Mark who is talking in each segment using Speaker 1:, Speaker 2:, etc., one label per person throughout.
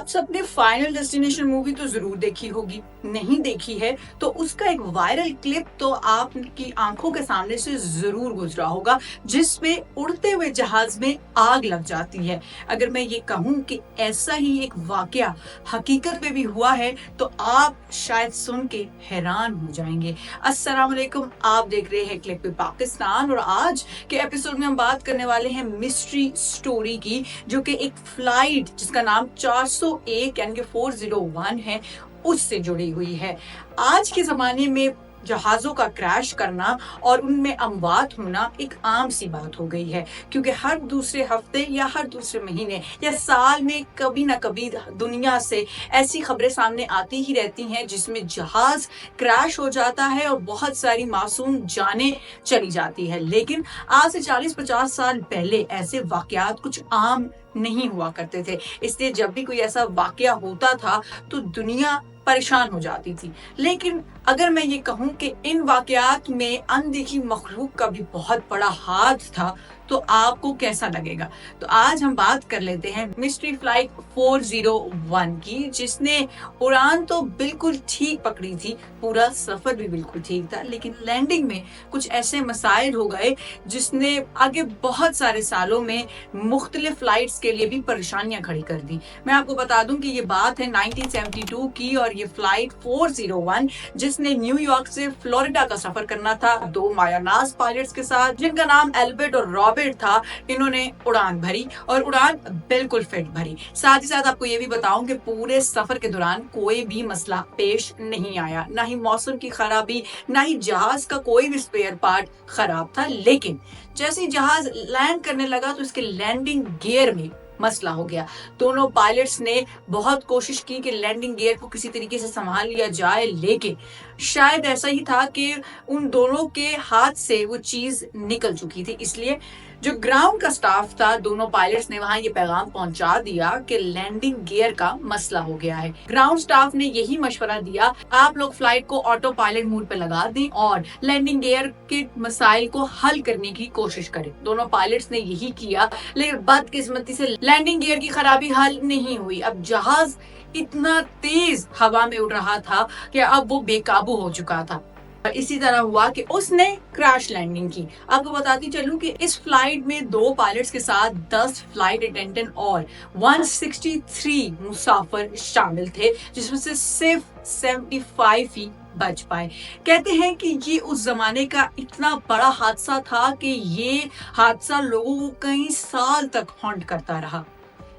Speaker 1: आप सबने final destination movie तो जरूर देखी होगी। नहीं देखी है तो उसका एक वायरल क्लिप तो आपकी आंखों के सामने से जरूर गुजरा होगा, जिसपे उड़ते हुए जहाज में आग लग जाती है। अगर मैं ये कहूँ कि ऐसा ही एक वाकया हकीकत में भी हुआ है तो आप शायद सुन के हैरान हो जाएंगे। अस्सलाम वालेकुम, आप देख रहे हैं क्लिप पाकिस्तान और आज के एपिसोड में हम बात करने वाले हैं मिस्ट्री स्टोरी की, जो कि एक फ्लाइट जिसका नाम 401 यानी कि 401 है, उससे जुड़ी हुई है। आज के जमाने में जहाजों का क्रैश करना और उनमें अमवात होना एक आम सी बात हो गई है, क्योंकि हर दूसरे हफ्ते या हर दूसरे महीने या साल में कभी ना कभी दुनिया से ऐसी खबरें सामने आती ही रहती हैं जिसमें जहाज क्रैश हो जाता है और बहुत सारी मासूम जानें चली जाती है। लेकिन आज से 40-50 साल पहले ऐसे वाकयात कुछ आम नहीं हुआ करते थे, इसलिए जब भी कोई ऐसा वाकया होता था तो दुनिया परेशान हो जाती थी। लेकिन अगर मैं ये कहूँ कि इन वाकयात में अनदेखी मखलूक का भी बहुत बड़ा हाथ था तो आपको कैसा लगेगा? तो आज हम बात कर लेते हैं मिस्ट्री फ्लाइट 401 की, जिसने उड़ान तो बिल्कुल ठीक पकड़ी थी, पूरा सफर भी बिल्कुल ठीक था, लेकिन लैंडिंग में कुछ ऐसे मसाइल हो गए जिसने आगे बहुत सारे सालों में मुख्तलिफ फ्लाइट्स के लिए भी परेशानियां खड़ी कर दी। मैं आपको बता दूं कि ये बात है 1972 की और ये फ्लाइट 401 जिसने न्यूयॉर्क से फ्लोरिडा का सफर करना था दो मायानाज पायलट्स के साथ, जिनका नाम एल्बर्ट और रॉबर्ट था। इन्होंने उड़ान भरी और उड़ान बिल्कुल फिट भरी। साथ ही साथ आपको ये भी बताऊं कि पूरे सफर के दौरान कोई भी मसला पेश नहीं आया, ना ही मौसम की खराबी, ना ही जहाज का कोई भी स्पेयर पार्ट खराब था। लेकिन जैसे ही जहाज लैंड करने लगा तो इसके लैंडिंग गियर में मसला हो गया। दोनों पायलट्स ने बहुत कोशिश की कि लैंडिंग गियर को किसी तरीके से संभाल लिया जाए, लेकिन शायद ऐसा ही था कि उन दोनों के हाथ से वो चीज निकल चुकी थी। इसलिए जो ग्राउंड का स्टाफ था, दोनों पायलट्स ने वहां ये पैगाम पहुंचा दिया कि लैंडिंग गियर का मसला हो गया है। ग्राउंड स्टाफ ने यही मशवरा दिया, आप लोग फ्लाइट को ऑटो पायलट मोड पे लगा दें और लैंडिंग गियर के मसाइल को हल करने की कोशिश करें। दोनों पायलट्स ने यही किया, लेकिन बदकिस्मती से लैंडिंग गियर की खराबी हल नहीं हुई। अब जहाज इतना तेज हवा में उड़ रहा था कि अब वो बेकाबू हो चुका था। इसी तरह हुआ कि उसने क्रैश लैंडिंग की। आपको बताती चलूं कि इस फ्लाइट में 2 पायलट्स के साथ 10 फ्लाइट अटेंडेंट और 163 मुसाफिर शामिल थे, जिसमें से सिर्फ 75 ही बच पाए। कहते हैं कि ये उस जमाने का इतना बड़ा हादसा था कि ये हादसा लोगों को कई साल तक हॉन्ट करता रहा।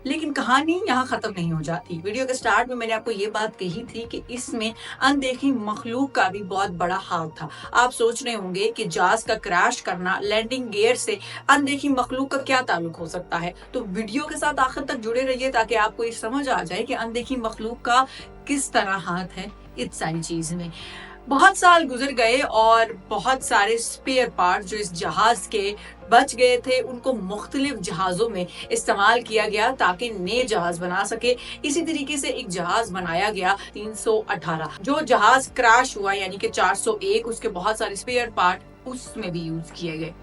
Speaker 1: लेकिन कहानी यहाँ खत्म नहीं हो जाती। वीडियो के स्टार्ट में मैंने आपको ये बात कही थी कि इसमें अनदेखी मखलूक का भी बहुत बड़ा हाथ था। आप सोच रहे होंगे कि जहाज का क्रैश करना लैंडिंग गियर से अनदेखी मखलूक का क्या ताल्लुक हो सकता है। तो वीडियो के साथ आखिर तक जुड़े रहिए ताकि आपको ये समझ आ जाए कि अनदेखी मखलूक का किस तरह हाथ है इस सारी चीज में। बहुत साल गुजर गए और बहुत सारे स्पेयर पार्ट जो इस जहाज के बच गए थे उनको मुख्तलिफ जहाजों में इस्तेमाल किया गया ताकि नए जहाज बना सके। इसी तरीके से एक जहाज बनाया गया 318। जो जहाज क्रैश हुआ यानी कि 401, उसके बहुत सारे स्पेयर पार्ट उसमें भी यूज किए गए।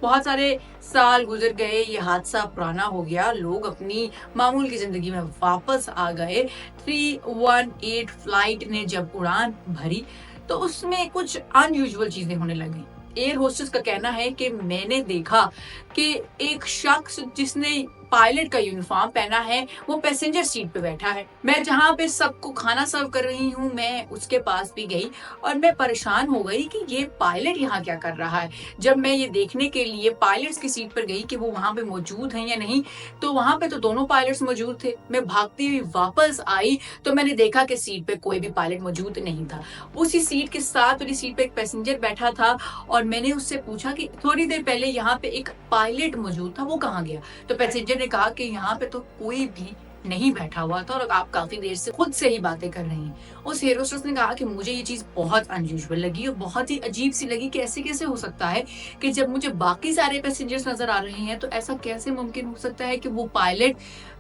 Speaker 1: बहुत सारे साल गुजर गए, ये हादसा पुराना हो गया, लोग अपनी मामूल की जिंदगी में वापस आ गए। 318 फ्लाइट ने जब उड़ान भरी तो उसमें कुछ अनयूजुअल चीजें होने लगी। एयर होस्टेस का कहना है कि मैंने देखा कि एक शख्स जिसने पायलट का यूनिफॉर्म पहना है वो पैसेंजर सीट पे बैठा है। मैं जहाँ पे सबको खाना सर्व कर रही हूँ, मैं उसके पास भी गई और मैं परेशान हो गई कि ये पायलट यहाँ क्या कर रहा है। जब मैं ये देखने के लिए पायलट्स की सीट पर गई कि वो वहाँ पे मौजूद हैं या नहीं, तो वहाँ पे तो दोनों पायलट्स मौजूद थे। मैं भागती हुई वापस आई तो मैंने देखा कि सीट पे कोई भी पायलट मौजूद नहीं था। उसी सीट के साथ मेरी सीट पे एक पैसेंजर बैठा था और मैंने उससे पूछा कि थोड़ी देर पहले यहाँ पे एक पायलट मौजूद था, वो कहाँ गया? तो पैसेंजर ने कहा कि यहाँ पे तो कोई भी नहीं बैठा हुआ था और आप काफी देर से खुद से ही बातें कर रही हैं। उस एयर होस्टेस ने कहा कि मुझे ये चीज बहुत अनयूजुअल लगी और बहुत ही अजीब सी लगी कि ऐसे कैसे हो सकता है कि जब मुझे बाकी सारे पैसेंजर्स नजर आ रहे हैं तो ऐसा कैसे मुमकिन हो सकता है कि वो पायलट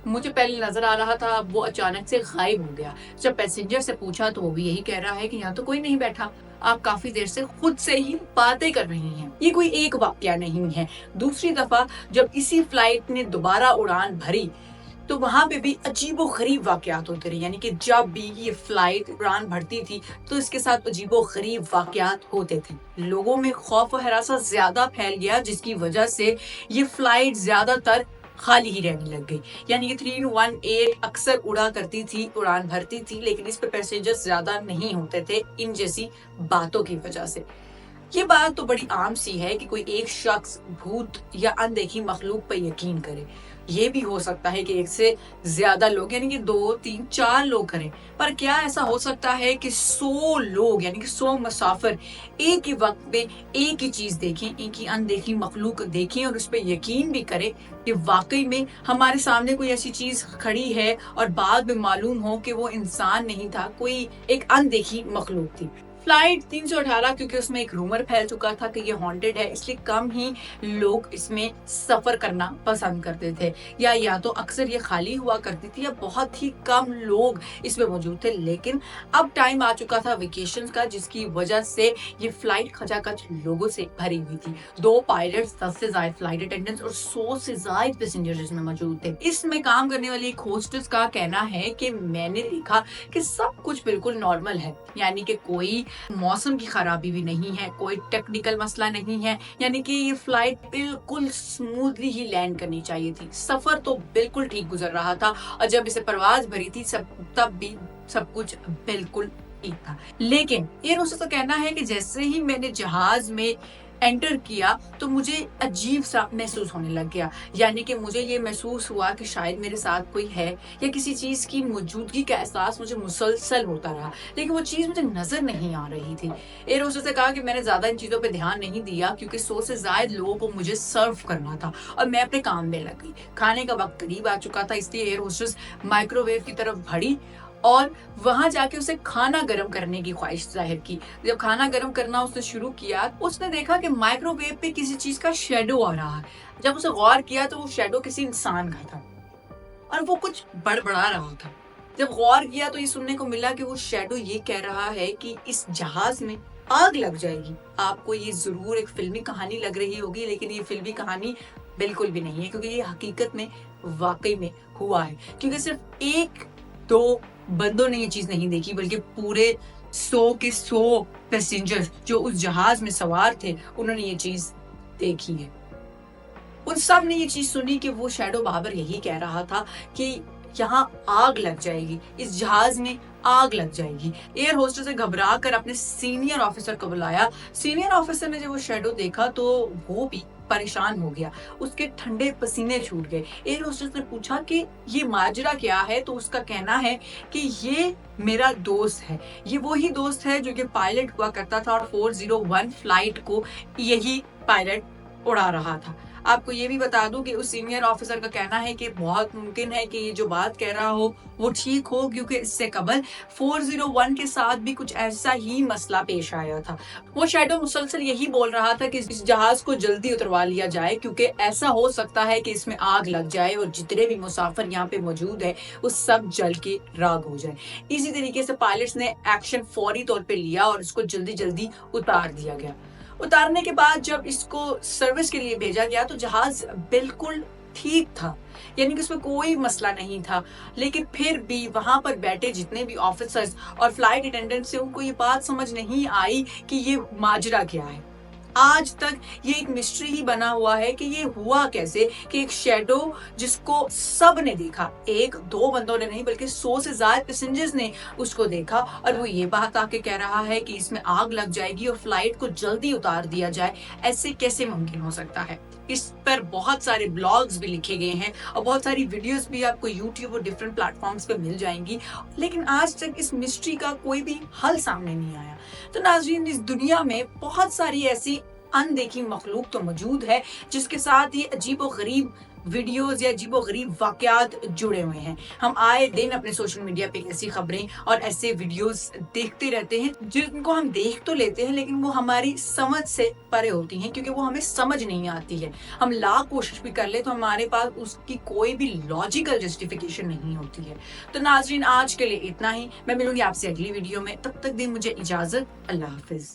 Speaker 1: मुझे पहले नजर आ रहा था, वो अचानक से गायब हो गया। जब पैसेंजर से पूछा तो वो भी यही कह रहा है कि यहाँ तो कोई नहीं बैठा, आप काफी देर से खुद से ही बातें कर रही हैं। ये कोई एक वाकया नहीं है। दूसरी दफा जब इसी फ्लाइट ने दोबारा उड़ान भरी तो वहाँ पे भी अजीबो-गरीब वाक़यात होते रहे, यानी कि जब भी ये फ्लाइट उड़ान भरती थी, तो इसके साथ अजीबो-गरीब वाक़यात होते थे। लोगों में खौफ और हरासा ज़्यादा फैल गया, जिसकी वजह से ये फ्लाइट ज़्यादातर खाली ही रहने लग गई। यानी कि 318 अक्सर उड़ा करती थी, उड़ान भरती थी, लेकिन इस पे पैसेंजर्स ज़्यादा नहीं होते थे, इन जैसी बातों की वजह से। ये बात तो बड़ी आम सी है कि कोई एक शख्स भूत या अनदेखी मखलूक पर यकीन करे। ये भी हो सकता है कि एक से ज्यादा लोग यानी कि 2, 3, 4 लोग करें। पर क्या ऐसा हो सकता है कि 100 लोग यानी कि 100 मुसाफिर एक ही वक्त में एक ही चीज देखें, एक ही अनदेखी मखलूक देखें और उस पर यकीन भी करें कि वाकई में हमारे सामने कोई ऐसी चीज खड़ी है और बाद में मालूम हो कि वो इंसान नहीं था, कोई एक अनदेखी मखलूक थी। फ्लाइट 318 क्योंकि उसमें एक रूमर फैल चुका था कि ये हॉन्टेड है, इसलिए कम ही लोग इसमें सफर करना पसंद करते थे, या तो अक्सर ये खाली हुआ करती थी या बहुत ही कम लोग इसमें मौजूद थे। लेकिन अब टाइम आ चुका था वेकेशन का, जिसकी वजह से ये फ्लाइट खचाखच लोगों से भरी हुई थी। 2 पायलट्स, 10 से ज्यादा फ्लाइट अटेंडेंट्स और 100 से ज्यादा पैसेंजर्स इसमें मौजूद थे। इसमें काम करने वाली एक होस्टेस का कहना है कि मैंने देखा कि सब कुछ बिल्कुल नॉर्मल है, यानी कि कोई मौसम की खराबी भी नहीं है, कोई टेक्निकल मसला नहीं है, यानी कि ये फ्लाइट बिल्कुल स्मूथली ही लैंड करनी चाहिए थी। सफर तो बिल्कुल ठीक गुजर रहा था और जब इसे परवाज भरी थी तब भी सब कुछ बिल्कुल ठीक था। लेकिन एयर होस्टेस का कहना है कि जैसे ही मैंने जहाज में एंटर किया तो मुझे अजीब सा महसूस होने लग गया, यानी कि मुझे ये महसूस हुआ कि शायद मेरे साथ कोई है या किसी चीज की मौजूदगी का एहसास मुझे मुसलसल होता रहा, लेकिन वो चीज मुझे नजर नहीं आ रही थी। एयर होस्टेस ने कहा कि मैंने ज्यादा इन चीजों पे ध्यान नहीं दिया क्योंकि 100 से ज्यादा लोगों को मुझे सर्व करना था और मैं अपने काम में लग गई। खाने का वक्त करीब आ चुका था, इसलिए एयर होस्टेस माइक्रोवेव की तरफ बढ़ी और वहां जाके उसे खाना गर्म करने की ख्वाहिश जाहिर की। जब खाना गर्म करना उसने शुरू किया, उसने देखा कि माइक्रोवेव पे किसी चीज का शेडो आ रहा है। जब उसे गौर किया तो वो शेडो किसी इंसान का था और वो कुछ बड़बड़ा रहा था। जब गौर किया तो ये सुनने को मिला कि वो शेडो ये कह रहा है कि इस जहाज में आग लग जाएगी। आपको ये जरूर एक फिल्मी कहानी लग रही होगी, लेकिन ये फिल्मी कहानी बिल्कुल भी नहीं है, क्योंकि ये हकीकत में वाकई में हुआ है। क्योंकि सिर्फ 1-2 बंदों ने ये चीज नहीं देखी, बल्कि पूरे 100 के 100 पैसेंजर्स जो उस जहाज में सवार थे, उन्होंने ये चीज देखी है। उन सब ने ये चीज सुनी कि वो शैडो बाबर यही कह रहा था कि यहाँ आग लग जाएगी, इस जहाज में आग लग जाएगी। एयर होस्टेस ने घबरा कर अपने सीनियर ऑफिसर को बुलाया। सीनियर ऑफिसर ने जब वो शैडो देखा तो वो भी परेशान हो गया, उसके ठंडे पसीने छूट गए। एयर होस्टेस ने पूछा कि ये माजरा क्या है, तो उसका कहना है कि ये मेरा दोस्त है, ये वही दोस्त है जो कि पायलट हुआ करता था और 401 फ्लाइट को यही पायलट उड़ा रहा था। आपको ये भी बता दूं कि उस सीनियर ऑफिसर का कहना है कि बहुत मुमकिन है कि ये जो बात कह रहा हो वो ठीक हो, क्योंकि इससे कबल 401 के साथ भी कुछ ऐसा ही मसला पेश आया था। वो शैडो मुसलसल यही बोल रहा था कि इस जहाज को जल्दी उतरवा लिया जाए, क्योंकि ऐसा हो सकता है कि इसमें आग लग जाए और जितने भी मुसाफिर यहाँ पे मौजूद है वो सब जल के राख हो जाए। इसी तरीके से पायलट्स ने एक्शन फौरी तौर पे लिया और इसको जल्दी जल्दी उतार दिया गया। उतारने के बाद जब इसको सर्विस के लिए भेजा गया तो जहाज बिल्कुल ठीक था, यानी कि उसमें कोई मसला नहीं था। लेकिन फिर भी वहां पर बैठे जितने भी ऑफिसर्स और फ्लाइट अटेंडेंट्स थे, उनको ये बात समझ नहीं आई कि ये माजरा क्या है। आज तक ये एक मिस्ट्री ही बना हुआ है कि ये हुआ कैसे कि एक शैडो जिसको सब ने देखा, 1-2 बंदों ने नहीं बल्कि 100 से ज्यादा पैसेंजर्स ने उसको देखा, और वो ये बात आके कह रहा है कि इसमें आग लग जाएगी और फ्लाइट को जल्दी उतार दिया जाए। ऐसे कैसे मुमकिन हो सकता है? इस पर बहुत सारे ब्लॉग्स भी लिखे गए हैं और बहुत सारी वीडियोस भी आपको यूट्यूब और डिफरेंट प्लेटफॉर्म्स पे मिल जाएंगी, लेकिन आज तक इस मिस्ट्री का कोई भी हल सामने नहीं आया। तो नाज़रीन, इस दुनिया में बहुत सारी ऐसी अनदेखी मखलूक तो मौजूद है जिसके साथ ये अजीबोगरीब वीडियोस या अजीबोगरीब वाकयात जुड़े हुए हैं। हम आए दिन अपने सोशल मीडिया पे ऐसी खबरें और ऐसे वीडियोस देखते रहते हैं जिनको हम देख तो लेते हैं, लेकिन वो हमारी समझ से परे होती हैं, क्योंकि वो हमें समझ नहीं आती है। हम लाख कोशिश भी कर ले तो हमारे पास उसकी कोई भी लॉजिकल जस्टिफिकेशन नहीं होती है। तो नाज़रीन, आज के लिए इतना ही। मैं मिलूंगी आपसे अगली वीडियो में, तब तक दें मुझे इजाजत। अल्लाह हाफिज।